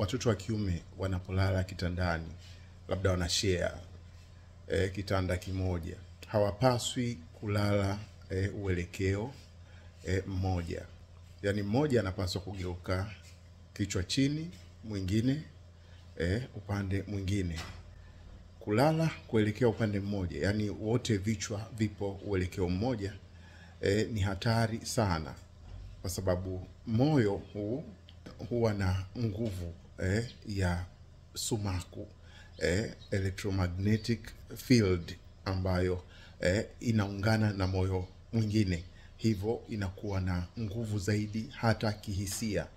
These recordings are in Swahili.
watoto wa kiume wanapolala kitandani, labda wanashare kitanda kimoja, hawapaswi kulala uelekeo mmoja. Yani mmoja anapaswa kugeuka kichwa chini, mwingine upande mwingine. Kulala kuelekea upande mmoja, yani wote vichwa vipo uelekeo mmoja, ni hatari sana, kwa sababu moyo huwa na nguvu ya sumaku, electromagnetic field, ambayo inaungana na moyo mwingine, hivyo inakuwa na nguvu zaidi hata kihisia.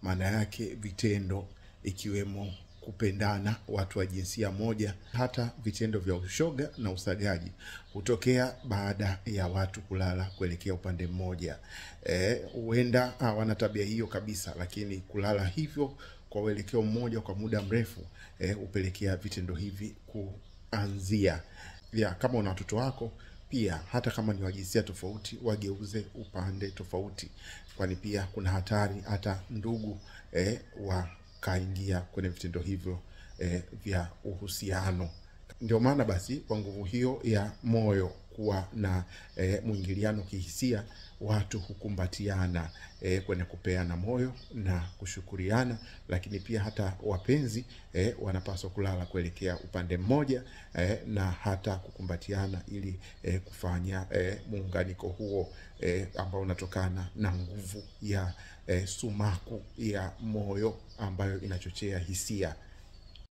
Maana yake vitendo ikiwemo kupendana watu wa jinsia moja, hata vitendo vya ushoga na usagaji hutokea baada ya watu kulala kuelekea upande mmoja. Huenda hawana tabia hiyo kabisa, lakini kulala hivyo kwa uelekeo mmoja kwa muda mrefu hupelekea vitendo hivi kuanzia. Kama una watoto wako pia, hata kama ni wa jinsia tofauti, wageuze upande tofauti, kwani pia kuna hatari hata ndugu wakaingia kwenye vitendo hivyo vya uhusiano. Ndio maana basi, kwa nguvu hiyo ya moyo kuwa na mwingiliano kihisia, watu hukumbatiana kwenye kupeana moyo na kushukuriana. Lakini pia hata wapenzi wanapaswa kulala kuelekea upande mmoja na hata kukumbatiana, ili kufanya muunganiko huo ambao unatokana na nguvu ya sumaku ya moyo ambayo inachochea hisia.